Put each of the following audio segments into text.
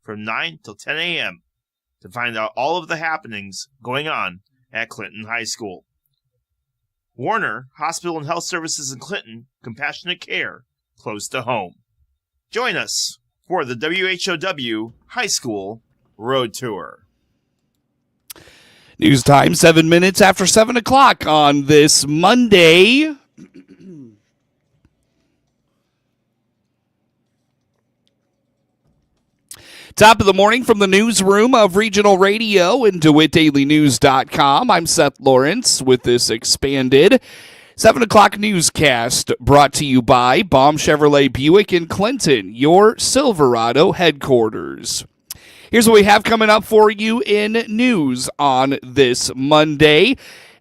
from 9 till 10 a.m. to find out all of the happenings going on at Clinton High School. Warner Hospital and Health Services in Clinton, compassionate care close to home. Join us for the WHOW High School Road Tour. News time, 7 minutes after 7 o'clock on this Monday. Top of the morning from the newsroom of Regional Radio and DeWittDailyNews.com. I'm Seth Lawrence with this expanded 7 o'clock newscast brought to you by Baum Chevrolet Buick in Clinton, your Silverado headquarters. Here's what we have coming up for you in news on this Monday.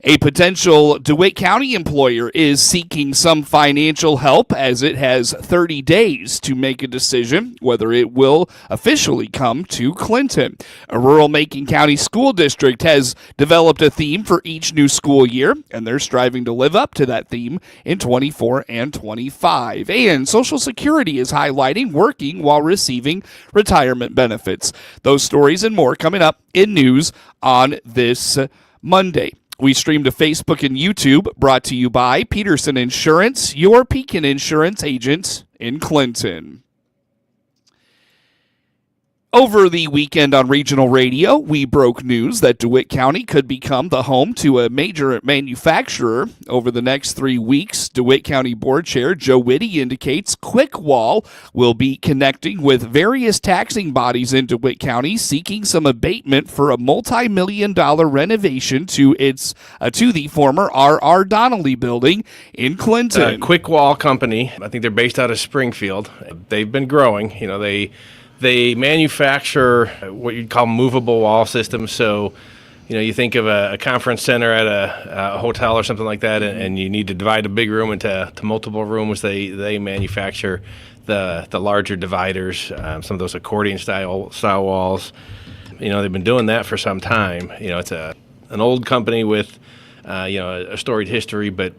A potential DeWitt County employer is seeking some financial help as it has 30 days to make a decision whether it will officially come to Clinton. A rural Macon County school district has developed a theme for each new school year, and they're striving to live up to that theme in 24 and 25. And Social Security is highlighting working while receiving retirement benefits. Those stories and more coming up in news on this Monday. We stream to Facebook and YouTube, brought to you by Peterson Insurance, your Pekin Insurance agent in Clinton. Over the weekend on Regional Radio, we broke news that DeWitt County could become the home to a major manufacturer. Over the next 3 weeks, DeWitt County Board Chair Joe Whitty indicates QuickWall will be connecting with various taxing bodies in DeWitt County, seeking some abatement for a multi-million-dollar renovation to the former R.R. Donnelly building in Clinton. QuickWall company, I think they're based out of Springfield. They've been growing. They manufacture what you'd call movable wall systems. So, you think of a conference center at a hotel or something like that, and you need to divide a big room into multiple rooms. They manufacture the larger dividers, some of those accordion style walls. They've been doing that for some time. It's an old company with a storied history, but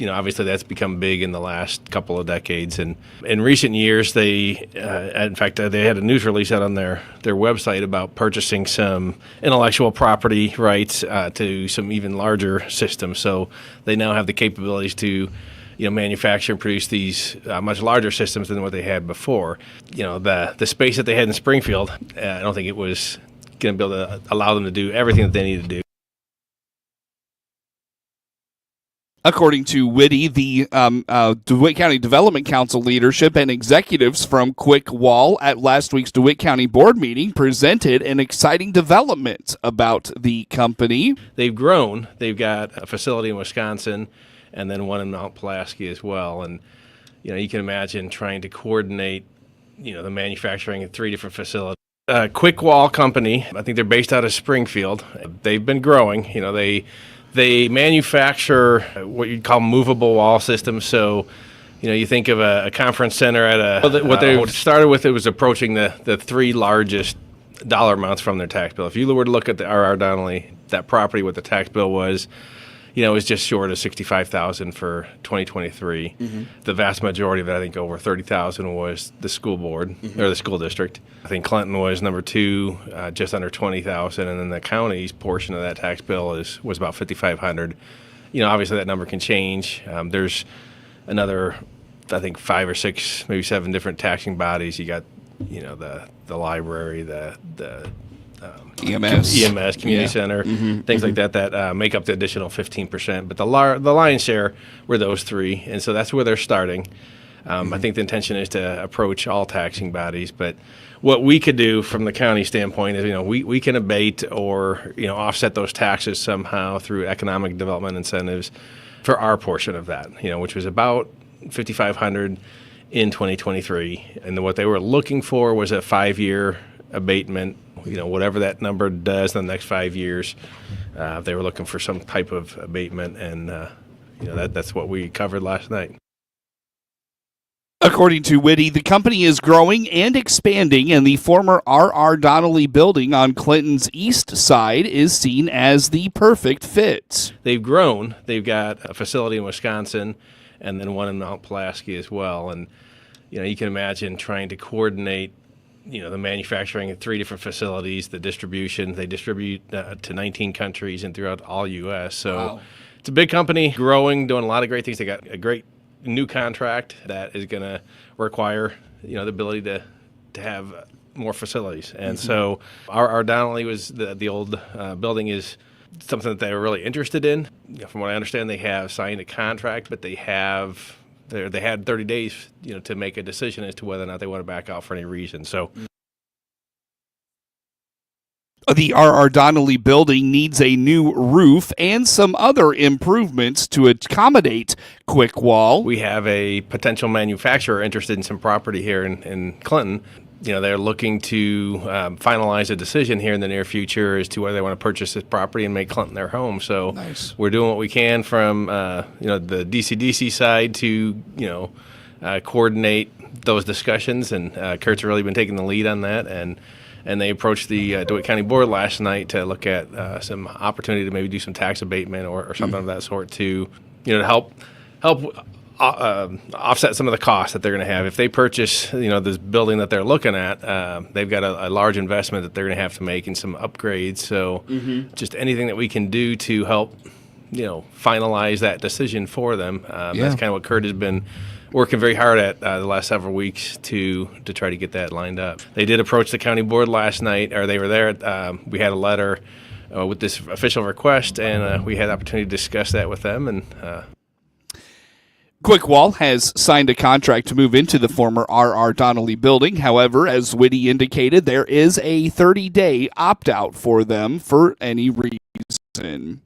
obviously that's become big in the last couple of decades. And in recent years, they had a news release out on their website about purchasing some intellectual property rights to some even larger systems. So they now have the capabilities to manufacture and produce these much larger systems than what they had before. The space that they had in Springfield, I don't think it was going to be able to allow them to do everything that they need to do. According to Whitty, the DeWitt County Development Council leadership and executives from QuickWall at last week's DeWitt County Board meeting presented an exciting development about the company. They've grown. They've got a facility in Wisconsin and then one in Mount Pulaski as well. And, you can imagine trying to coordinate, the manufacturing in 3 different facilities. QuickWall company, I think they're based out of Springfield. They've been growing. They manufacture what you'd call movable wall systems. So, you think of a conference center at what they started with, it was approaching the 3 largest dollar amounts from their tax bill. If you were to look at the R.R. Donnelly, that property, what the tax bill was, it was just short of $65,000 for 2023. Mm-hmm. The vast majority of it, I think over $30,000, was the school board or the school district. I think Clinton was number 2, just under $20,000, and then the county's portion of that tax bill was about $5,500. Obviously that number can change. There's another, I think 5 or 6, maybe 7 different taxing bodies. You got, the library, the EMS, community center, things like that make up the additional 15%. But the lion's share were those 3, and so that's where they're starting. I think the intention is to approach all taxing bodies. But what we could do from the county standpoint is, we can abate or offset those taxes somehow through economic development incentives for our portion of that. Which was about $5,500 in 2023, and what they were looking for was a 5-year abatement. Whatever that number does in the next 5 years, they were looking for some type of abatement, and that's what we covered last night. According to Whitty, the company is growing and expanding, and the former R.R. Donnelly building on Clinton's east side is seen as the perfect fit. They've grown. They've got a facility in Wisconsin and then one in Mount Pulaski as well. And, you can imagine trying to coordinate, the manufacturing in 3 different facilities, the distribution. They distribute to 19 countries and throughout all U.S. So wow. It's a big company, growing, doing a lot of great things. They got a great new contract that is going to require, the ability to have more facilities. And so our Donnelly was the old building is something that they were really interested in. From what I understand, they have signed a contract, but they had 30 days, to make a decision as to whether or not they want to back out for any reason. So the R.R. Donnelly building needs a new roof and some other improvements to accommodate QuickWall. We have a potential manufacturer interested in some property here in Clinton. They're looking to finalize a decision here in the near future as to whether they want to purchase this property and make Clinton their home. So nice. We're doing what we can from the DC side to coordinate those discussions, and Kurt's really been taking the lead on that. And they approached the DeWitt County Board last night to look at some opportunity to maybe do some tax abatement or something of that sort to help offset some of the costs that they're going to have if they purchase this building that they're looking at. They've got a large investment that they're going to have to make in some upgrades. So just anything that we can do to help finalize that decision for them. That's kind of what Kurt has been working very hard at the last several weeks to try to get that lined up. They did approach the county board last night, or they were there. We had a letter with this official request, and we had the opportunity to discuss that with them. And QuickWall has signed a contract to move into the former R.R. Donnelly building. However, as Whitty indicated, there is a 30-day opt-out for them for any reason.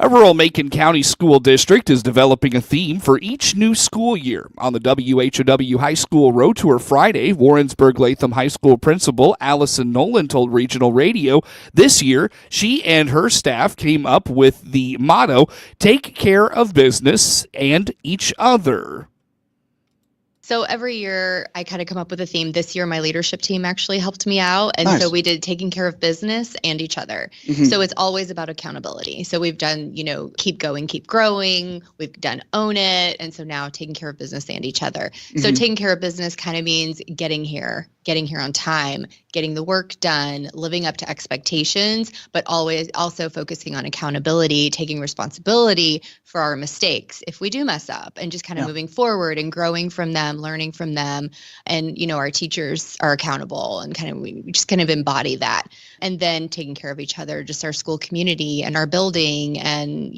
A rural Macon County school district is developing a theme for each new school year. On the WHOW High School Road Tour Friday, Warrensburg-Latham High School principal Allison Nolan told Regional Radio this year she and her staff came up with the motto, "Take care of business and each other." So every year I kind of come up with a theme. This year my leadership team actually helped me out. And Nice. So we did taking care of business and each other. So it's always about accountability. So we've done, keep going, keep growing. We've done own it. And so now taking care of business and each other. So taking care of business kind of means getting here on time, getting the work done, living up to expectations, but always also focusing on accountability, taking responsibility for our mistakes if we do mess up, and just kind of moving forward and growing from them, learning from them. And, our teachers are accountable, and we just kind of embody that. And then taking care of each other, just our school community and our building and,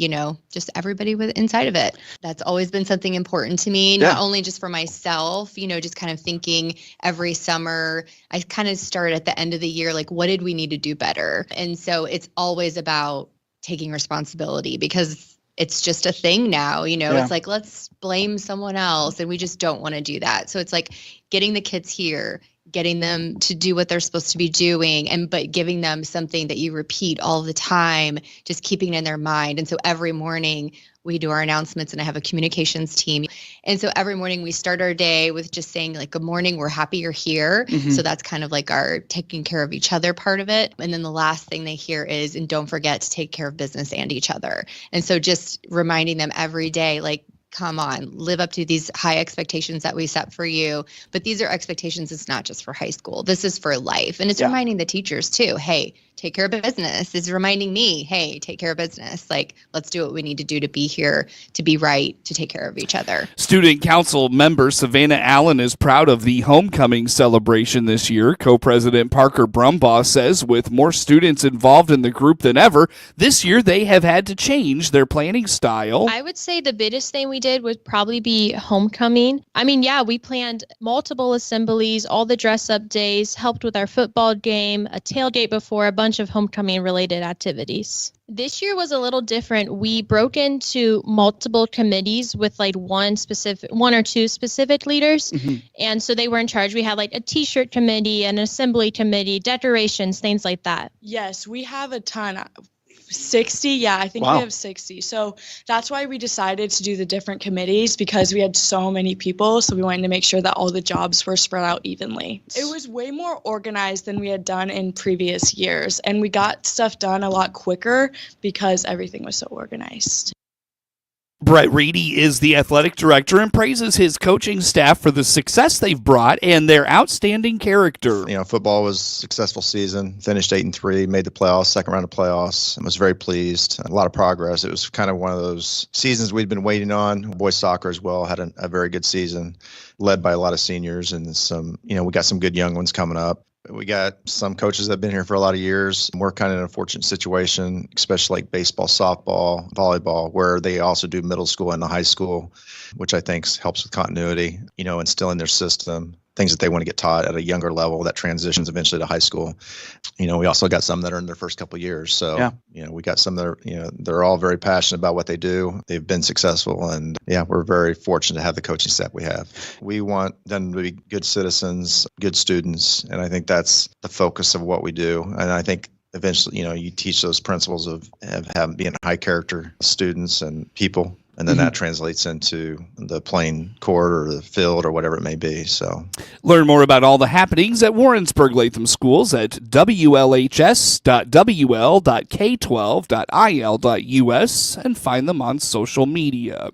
just everybody inside of it. That's always been something important to me, not only just for myself, just kind of thinking every summer. I kind of start at the end of the year, like, what did we need to do better? And so it's always about taking responsibility, because it's just a thing now, it's like, let's blame someone else. And we just don't want to do that. So it's like getting the kids here, getting them to do what they're supposed to be doing, but giving them something that you repeat all the time, just keeping it in their mind. And so every morning we do our announcements, and I have a communications team. And so every morning we start our day with just saying, like, good morning, we're happy you're here. So that's kind of like our taking care of each other part of it. And then the last thing they hear is, and don't forget to take care of business and each other. And so just reminding them every day, like, come on, live up to these high expectations that we set for you. But these are expectations. It's not just for high school. This is for life. And it's reminding the teachers too, hey, take care of business. It's reminding me, hey, take care of business. Like, let's do what we need to do to be here, to be right, to take care of each other. Student Council member Savannah Allen is proud of the homecoming celebration this year. Co-president Parker Brumbaugh says with more students involved in the group than ever, this year they have had to change their planning style. I would say the biggest thing we did would probably be homecoming. We planned multiple assemblies, all the dress-up days, helped with our football game, a tailgate before, a bunch of homecoming-related activities. This year was a little different. We broke into multiple committees with one or two specific leaders. And so they were in charge. We had a t-shirt committee, an assembly committee, decorations, things like that. Yes, we have a ton. 60, I think Wow. we have 60. So that's why we decided to do the different committees, because we had so many people. So we wanted to make sure that all the jobs were spread out evenly. It was way more organized than we had done in previous years. And we got stuff done a lot quicker because everything was so organized. Brett Reedy is the athletic director and praises his coaching staff for the success they've brought and their outstanding character. Football was a successful season, finished 8-3, made the playoffs, second round of playoffs, and was very pleased. A lot of progress. It was kind of one of those seasons we'd been waiting on. Boys soccer as well had a very good season, led by a lot of seniors and we got some good young ones coming up. We got some coaches that have been here for a lot of years. We're kind of in a fortunate situation, especially like baseball, softball, volleyball, where they also do middle school and the high school, which I think helps with continuity, instill in their system things that they want to get taught at a younger level that transitions eventually to high school. We also got some that are in their first couple of years. So, we got some that are, they're all very passionate about what they do. They've been successful. And we're very fortunate to have the coaching staff we have. We want them to be good citizens, good students. And I think that's the focus of what we do. And I think eventually, you teach those principles of having being high character students and people. And then that translates into the playing court or the field or whatever it may be. So, learn more about all the happenings at Warrensburg-Latham schools at wlhs.wl.k12.il.us and find them on social media.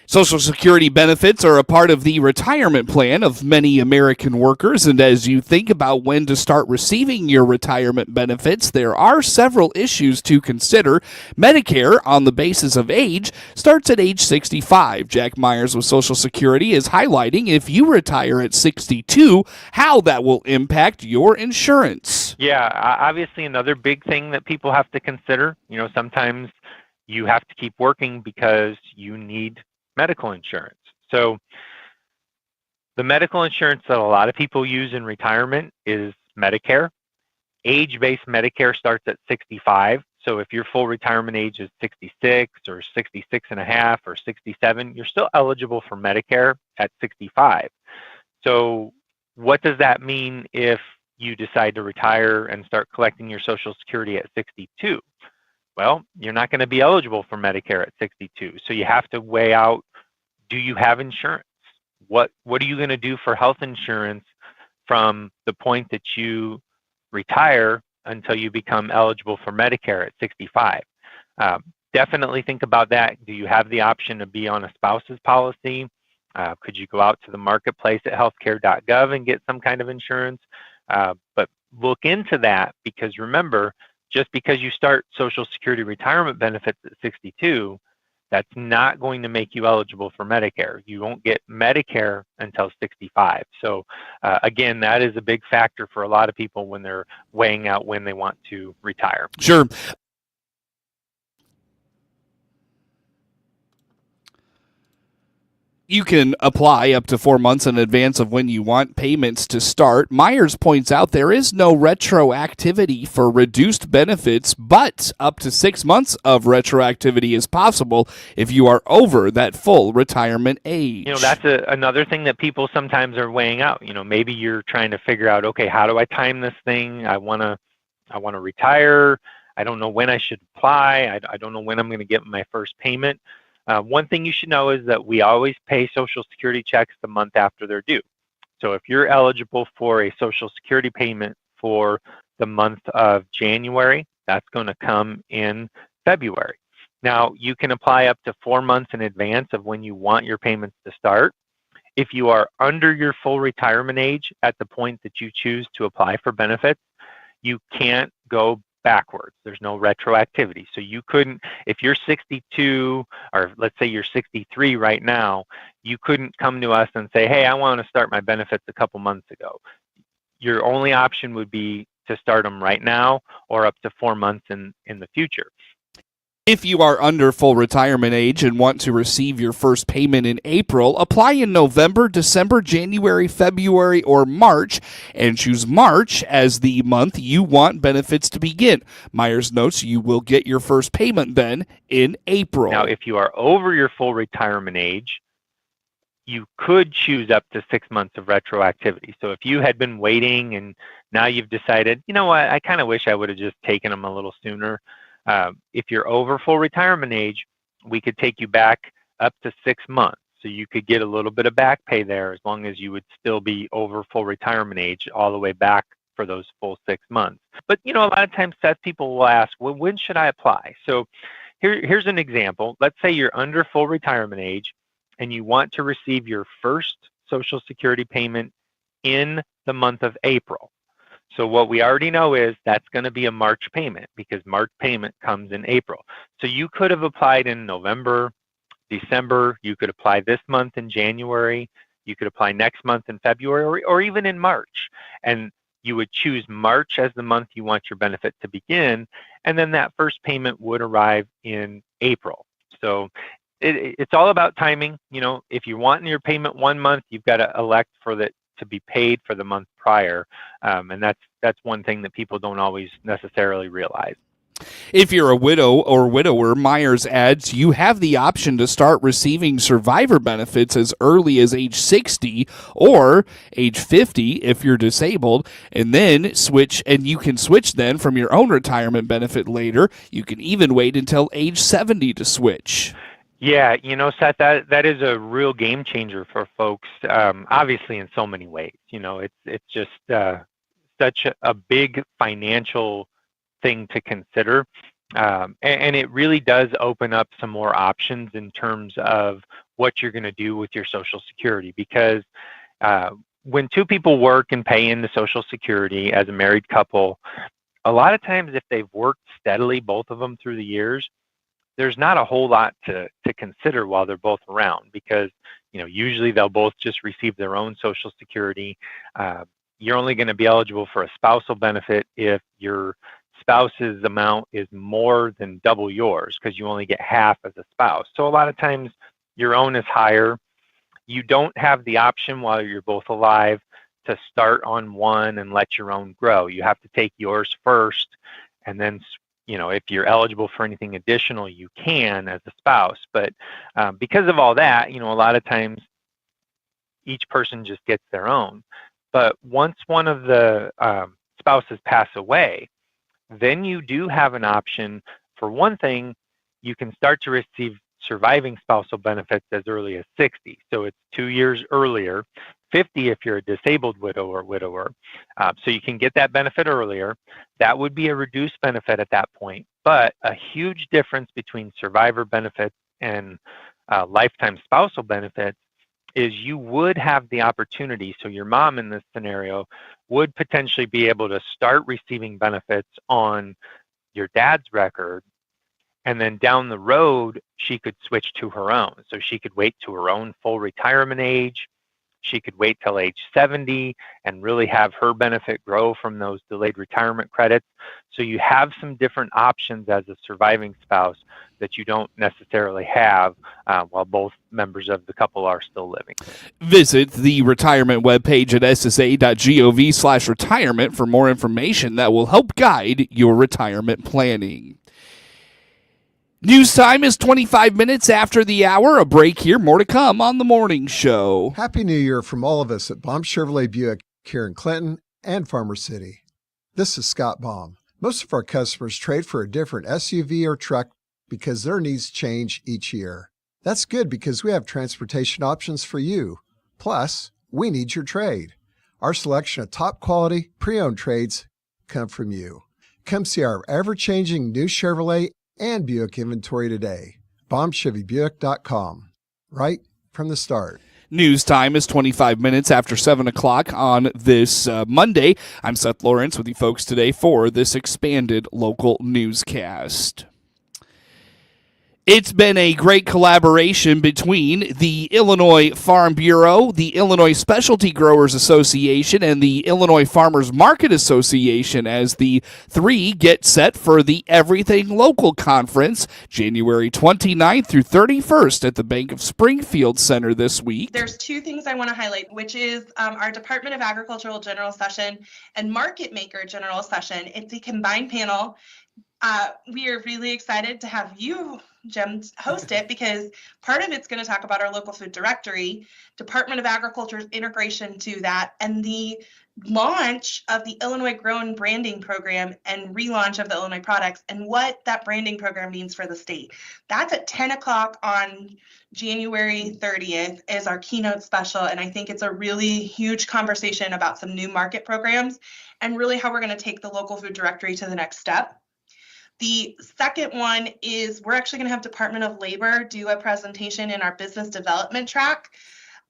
Social Security benefits are a part of the retirement plan of many American workers, and as you think about when to start receiving your retirement benefits, there are several issues to consider. Medicare, on the basis of age, starts at age 65. Jack Myers with Social Security is highlighting if you retire at 62, how that will impact your insurance. Yeah, obviously another big thing that people have to consider, sometimes you have to keep working because you need medical insurance. So the medical insurance that a lot of people use in retirement is Medicare. Age-based Medicare starts at 65. So if your full retirement age is 66 or 66 and a half or 67, you're still eligible for Medicare at 65. So what does that mean if you decide to retire and start collecting your Social Security at 62? Well, you're not going to be eligible for Medicare at 62. So you have to weigh out, do you have insurance? What are you going to do for health insurance from the point that you retire until you become eligible for Medicare at 65? Definitely think about that. Do you have the option to be on a spouse's policy? Could you go out to the marketplace at healthcare.gov and get some kind of insurance? But look into that, because remember, just because you start Social Security retirement benefits at 62, that's not going to make you eligible for Medicare. You won't get Medicare until 65. So again, that is a big factor for a lot of people when they're weighing out when they want to retire. Sure. You can apply up to 4 months in advance of when you want payments to start. Myers points out there is no retroactivity for reduced benefits, but up to 6 months of retroactivity is possible if you are over that full retirement age. That's another thing that people sometimes are weighing out. Maybe you're trying to figure out, okay, how do I time this thing? I want to retire. I don't know when I should apply. I don't know when I'm going to get my first payment. One thing you should know is that we always pay Social Security checks the month after they're due. So if you're eligible for a Social Security payment for the month of January, that's going to come in February. Now, you can apply up to 4 months in advance of when you want your payments to start. If you are under your full retirement age at the point that you choose to apply for benefits, you can't go backwards. There's no retroactivity. So you couldn't, if you're 62, or let's say you're 63 right now, you couldn't come to us and say, hey, I want to start my benefits a couple months ago. Your only option would be to start them right now or up to 4 months in the future. If you are under full retirement age and want to receive your first payment in April, apply in November, December, January, February, or March, and choose March as the month you want benefits to begin. Myers notes you will get your first payment then in April. Now, if you are over your full retirement age, you could choose up to 6 months of retroactivity. So if you had been waiting and now you've decided, you know what, I kind of wish I would have just taken them a little sooner. If you're over full retirement age, we could take you back up to 6 months. So you could get a little bit of back pay there as long as you would still be over full retirement age all the way back for those full 6 months. But, a lot of times, Seth, people will ask, well, when should I apply? So here's an example. Let's say you're under full retirement age and you want to receive your first Social Security payment in the month of April. So what we already know is that's going to be a March payment because March payment comes in April. So you could have applied in November, December. You could apply this month in January. You could apply next month in February or even in March. And you would choose March as the month you want your benefit to begin. And then that first payment would arrive in April. So it's all about timing. You know, if you want your payment one month, you've got to elect for that to be paid for the month prior. And that's one thing that people don't always necessarily realize. If you're a widow or widower, Myers adds, you have the option to start receiving survivor benefits as early as age 60 or age 50 if you're disabled, and then you can switch then from your own retirement benefit later. You can even wait until age 70 to switch. Yeah, you know, Seth, that is a real game changer for folks, obviously in so many ways. You know, it's just such a big financial thing to consider. And it really does open up some more options in terms of what you're going to do with your Social Security. Because when two people work and pay into Social Security as a married couple, a lot of times if they've worked steadily, both of them through the years, there's not a whole lot to consider while they're both around because, you know, usually they'll both just receive their own Social Security. You're only going to be eligible for a spousal benefit if your spouse's amount is more than double yours because you only get half as a spouse. So a lot of times your own is higher. You don't have the option while you're both alive to start on one and let your own grow. You have to take yours first, and then, you know, if you're eligible for anything additional, you can as a spouse. But because of all that, you know, a lot of times each person just gets their own. But once one of the spouses pass away, then you do have an option. For one thing, you can start to receive surviving spousal benefits as early as 60. So it's 2 years earlier, 50 if you're a disabled widow or widower. So you can get that benefit earlier. That would be a reduced benefit at that point. But a huge difference between survivor benefits and lifetime spousal benefits is you would have the opportunity, so your mom in this scenario would potentially be able to start receiving benefits on your dad's record, and then down the road, she could switch to her own. So she could wait to her own full retirement age. She could wait till age 70 and really have her benefit grow from those delayed retirement credits. So you have some different options as a surviving spouse that you don't necessarily have while both members of the couple are still living. Visit the retirement webpage at ssa.gov/retirement for more information that will help guide your retirement planning. News time is 25 minutes after the hour. A break here. More to come on the morning show. Happy New Year from all of us at Baum Chevrolet Buick here in Clinton and Farmer City. This is Scott Baum. Most of our customers trade for a different SUV or truck because their needs change each year. That's good because we have transportation options for you. Plus, we need your trade. Our selection of top quality pre-owned trades come from you. Come see our ever-changing new Chevrolet and Buick inventory today. BaumChevyBuick.com. Right from the start. News time is 25 minutes after 7 o'clock on this Monday. I'm Seth Lawrence with you folks today for this expanded local newscast. It's been a great collaboration between the Illinois Farm Bureau, the Illinois Specialty Growers Association, and the Illinois Farmers Market Association as the three get set for the Everything Local Conference, January 29th through 31st at the Bank of Springfield Center this week. There's two things I want to highlight, which is our Department of Agricultural General Session and Market Maker General Session. It's a combined panel. We are really excited to have you, Jim, host it because part of it's going to talk about our local food directory, Department of Agriculture's integration to that, and the launch of the Illinois Grown Branding Program and relaunch of the Illinois products and what that branding program means for the state. That's at 10 o'clock on January 30th is our keynote special, and I think it's a really huge conversation about some new market programs and really how we're going to take the local food directory to the next step. The second one is we're actually going to have Department of Labor do a presentation in our business development track.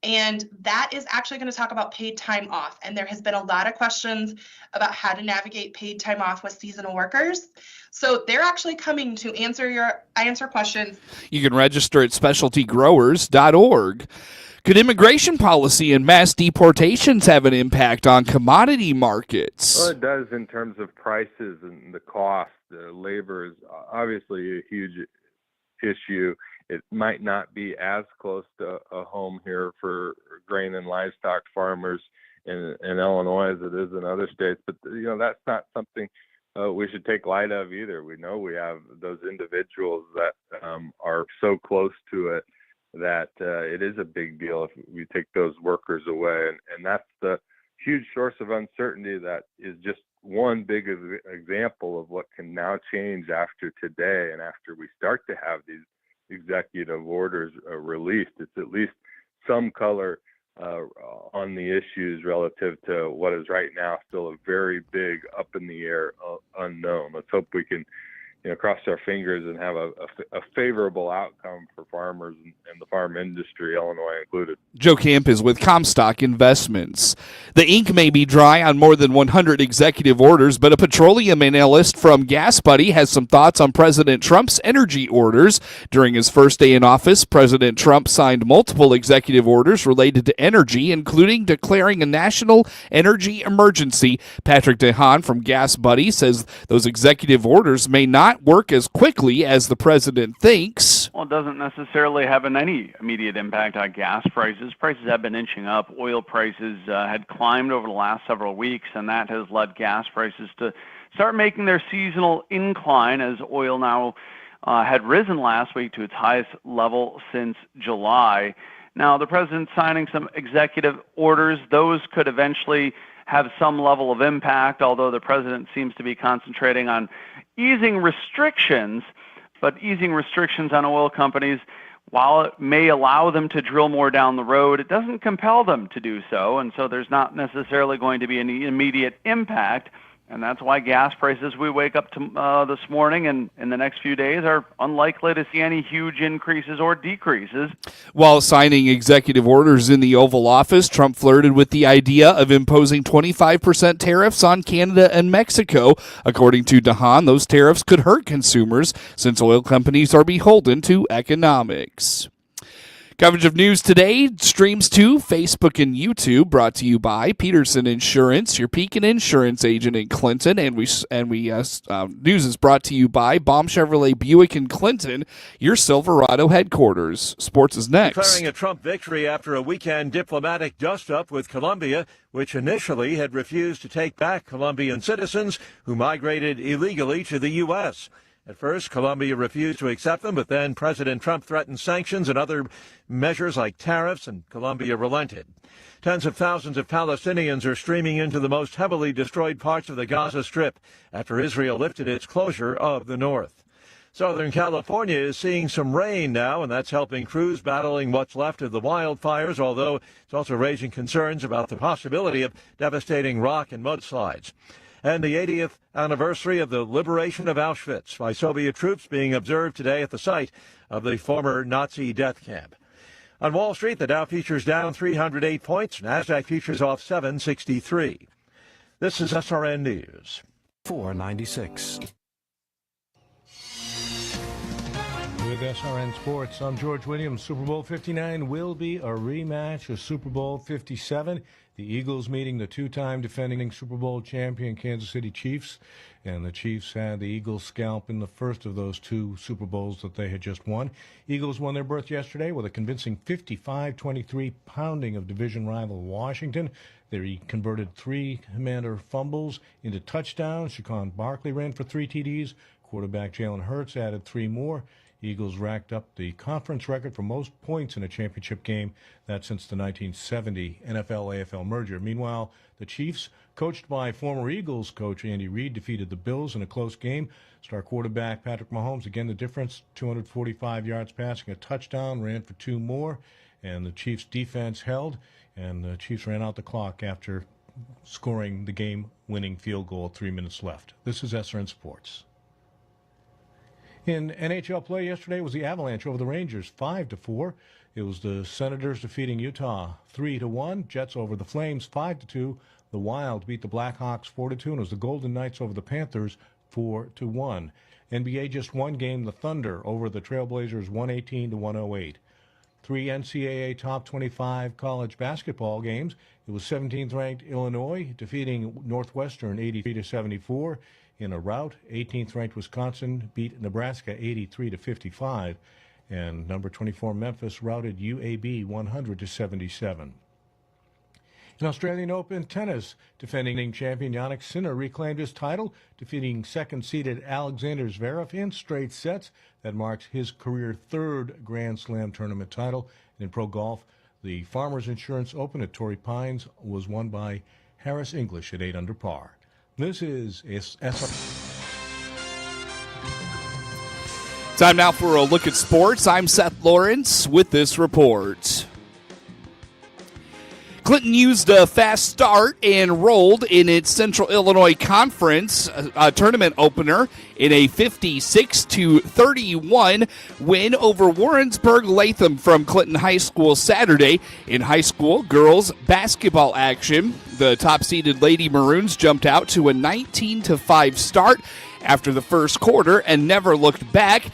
And that is actually going to talk about paid time off. And there has been a lot of questions about how to navigate paid time off with seasonal workers. So they're actually coming to answer questions. You can register at specialtygrowers.org. Could immigration policy and mass deportations have an impact on commodity markets? Well, it does in terms of prices and the cost. Labor is obviously a huge issue. It might not be as close to a home here for grain and livestock farmers in Illinois as it is in other states, but that's not something we should take light of either. We know we have those individuals that are so close to it that it is a big deal if we take those workers away, and that's the huge source of uncertainty that is just one big example of what can now change after today and after we start to have these executive orders released. It's at least some color on the issues relative to what is right now still a very big up in the air unknown. Let's hope we can cross our fingers and have a favorable outcome for farmers and the farm industry, Illinois included. Joe Camp is with Comstock Investments. The ink may be dry on more than 100 executive orders, but a petroleum analyst from Gas Buddy has some thoughts on President Trump's energy orders. During his first day in office, President Trump signed multiple executive orders related to energy, including declaring a national energy emergency. Patrick DeHaan from Gas Buddy says those executive orders may not work as quickly as the president thinks. Well, it doesn't necessarily have any immediate impact on gas prices. Prices have been inching up. Oil prices had climbed over the last several weeks, and that has led gas prices to start making their seasonal incline as oil now had risen last week to its highest level since July. Now, the president's signing some executive orders. Those could eventually have some level of impact, although the president seems to be concentrating on easing restrictions, but easing restrictions on oil companies, while it may allow them to drill more down the road, it doesn't compel them to do so, and so there's not necessarily going to be any immediate impact. And that's why gas prices we wake up to this morning and in the next few days are unlikely to see any huge increases or decreases. While signing executive orders in the Oval Office, Trump flirted with the idea of imposing 25% tariffs on Canada and Mexico. According to DeHaan, those tariffs could hurt consumers since oil companies are beholden to economics. Coverage of news today streams to Facebook and YouTube, brought to you by Peterson Insurance, your Pekin Insurance agent in Clinton, and news is brought to you by Baum Chevrolet Buick in Clinton, your Silverado headquarters. Sports is next. Declaring a Trump victory after a weekend diplomatic dust-up with Colombia, which initially had refused to take back Colombian citizens who migrated illegally to the U.S. At first, Colombia refused to accept them, but then President Trump threatened sanctions and other measures like tariffs, and Colombia relented. Tens of thousands of Palestinians are streaming into the most heavily destroyed parts of the Gaza Strip after Israel lifted its closure of the north. Southern California is seeing some rain now, and that's helping crews battling what's left of the wildfires, although it's also raising concerns about the possibility of devastating rock and mudslides. And the 80th anniversary of the liberation of Auschwitz by Soviet troops being observed today at the site of the former Nazi death camp. On Wall Street, the Dow futures down 308 points, NASDAQ futures off 763. This is SRN News. 496. With SRN Sports, I'm George Williams. Super Bowl 59 will be a rematch of Super Bowl 57. The Eagles meeting the two-time defending Super Bowl champion Kansas City Chiefs, and the Chiefs had the Eagles scalp in the first of those two Super Bowls that they had just won. Eagles won their berth yesterday with a convincing 55-23 pounding of division rival Washington. They converted 3 Commander fumbles into touchdowns. Saquon Barkley ran for 3 TDs. Quarterback Jalen Hurts added 3 more. Eagles racked up the conference record for most points in a championship game. That's since the 1970 NFL-AFL merger. Meanwhile, the Chiefs, coached by former Eagles coach Andy Reid, defeated the Bills in a close game. Star quarterback Patrick Mahomes, again the difference, 245 yards passing, a touchdown, ran for 2 more. And the Chiefs' defense held, and the Chiefs ran out the clock after scoring the game-winning field goal 3 minutes left. This is SRN Sports. In NHL play yesterday was the Avalanche over the Rangers 5-4. It was the Senators defeating Utah 3-1. Jets over the Flames 5-2. The Wild beat the Blackhawks 4-2, and it was the Golden Knights over the Panthers 4-1. NBA just one game, the Thunder over the Trailblazers 118-108. 3 NCAA top 25 college basketball games. It was 17th ranked Illinois defeating Northwestern 83-74 in a rout. 18th ranked Wisconsin beat Nebraska 83-55, and number 24 Memphis routed UAB 100-77. In Australian Open tennis, defending champion Jannik Sinner reclaimed his title, defeating second-seeded Alexander Zverev in straight sets. That marks his career third Grand Slam tournament title. In pro golf, the Farmers Insurance Open at Torrey Pines was won by Harris English at 8 under par. This is Time now for a look at sports. I'm Seth Lawrence with this report. Clinton used a fast start and rolled in its Central Illinois Conference tournament opener in a 56-31 win over Warrensburg-Latham from Clinton High School Saturday. In high school girls basketball action, the top-seeded Lady Maroons jumped out to a 19-5 start after the first quarter and never looked back.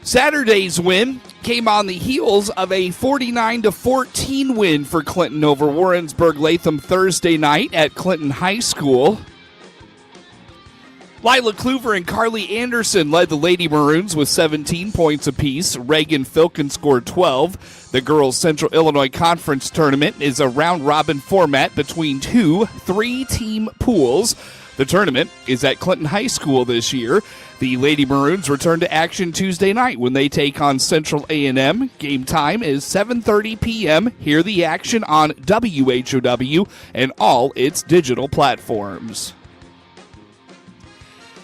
Saturday's win came on the heels of a 49-14 win for Clinton over Warrensburg-Latham Thursday night at Clinton High School. Lila Kluver and Carly Anderson led the Lady Maroons with 17 points apiece. Reagan Filkin scored 12. The girls' Central Illinois Conference tournament is a round-robin format between 2 3-team pools. The tournament is at Clinton High School this year. The Lady Maroons return to action Tuesday night when they take on Central A&M. Game time is 7:30 p.m. Hear the action on WHOW and all its digital platforms.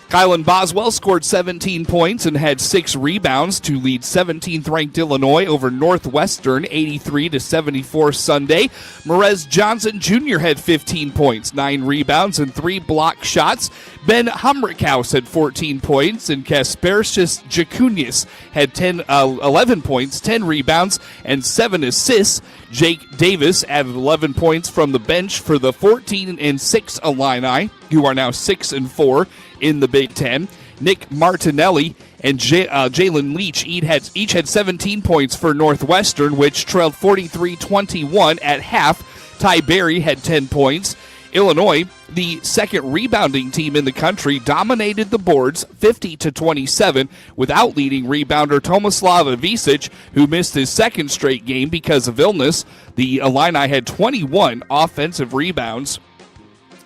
Kylan Boswell scored 17 points and had 6 rebounds to lead 17th-ranked Illinois over Northwestern 83-74 Sunday. Merez Johnson Jr. had 15 points, 9 rebounds, and 3 block shots. Ben Humrickhouse had 14 points, and Kaspersius Jakunis had 11 points, 10 rebounds, and 7 assists. Jake Davis added 11 points from the bench for the 14-6 Illini, who are now 6-4 in the Big Ten. Nick Martinelli and Jalen Leach each had 17 points for Northwestern, which trailed 43-21 at half. Ty Berry had 10 points. Illinois, the second rebounding team in the country, dominated the boards 50-27 without leading rebounder Tomislav Ivisic, who missed his second straight game because of illness. The Illini had 21 offensive rebounds.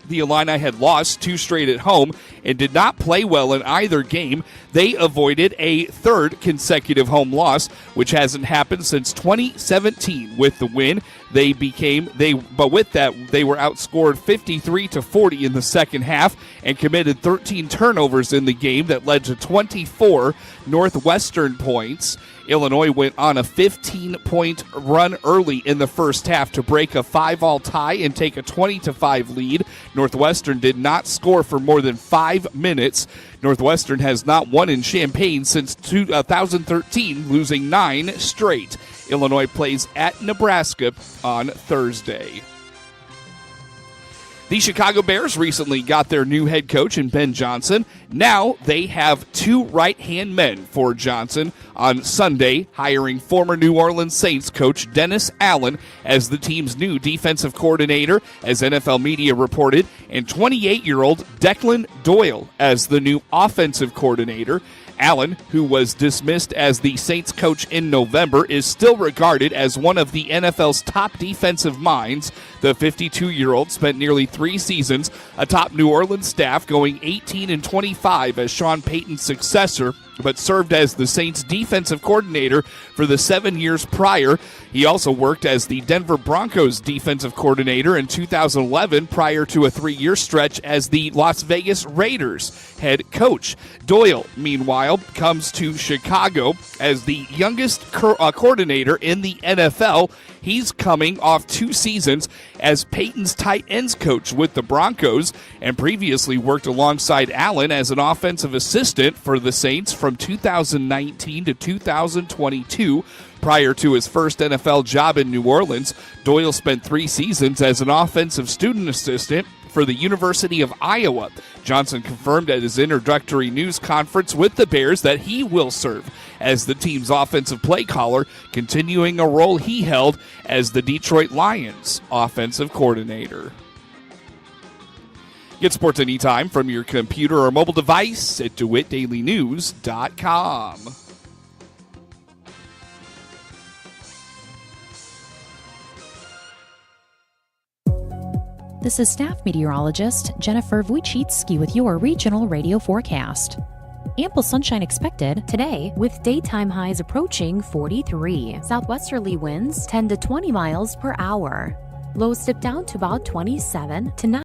The Illini had lost 2 straight at home and did not play well in either game. They avoided a third consecutive home loss, which hasn't happened since 2017. With the win, but with that, they were outscored 53-40 in the second half and committed 13 turnovers in the game that led to 24 Northwestern points. Illinois went on a 15-point run early in the first half to break a 5-all tie and take a 20-5 lead. Northwestern did not score for more than 5 minutes. Northwestern has not won in Champaign since 2013, losing 9 straight. Illinois plays at Nebraska on Thursday. The Chicago Bears recently got their new head coach in Ben Johnson. Now they have 2 right-hand men for Johnson on Sunday, hiring former New Orleans Saints coach Dennis Allen as the team's new defensive coordinator, as NFL media reported, and 28-year-old Declan Doyle as the new offensive coordinator. Allen, who was dismissed as the Saints coach in November, is still regarded as one of the NFL's top defensive minds. The 52-year-old spent nearly 3 seasons atop New Orleans staff, going 18-25 as Sean Payton's successor, but served as the Saints defensive coordinator for the 7 years prior. He also worked as the Denver Broncos defensive coordinator in 2011 prior to a 3-year stretch as the Las Vegas Raiders head coach. Doyle, meanwhile, comes to Chicago as the youngest coordinator in the NFL. He's coming off 2 seasons as Peyton's tight ends coach with the Broncos and previously worked alongside Allen as an offensive assistant for the Saints from from 2019 to 2022. Prior to his first NFL job in New Orleans, Doyle spent 3 seasons as an offensive student assistant for the University of Iowa. Johnson confirmed at his introductory news conference with the Bears that he will serve as the team's offensive play caller, continuing a role he held as the Detroit Lions offensive coordinator. Get sports anytime from your computer or mobile device at DeWittDailyNews.com. This is staff meteorologist Jennifer Wojcicki with your regional radio forecast. Ample sunshine expected today with daytime highs approaching 43. Southwesterly winds 10 to 20 miles per hour. Lows dip down to about 27 to 9.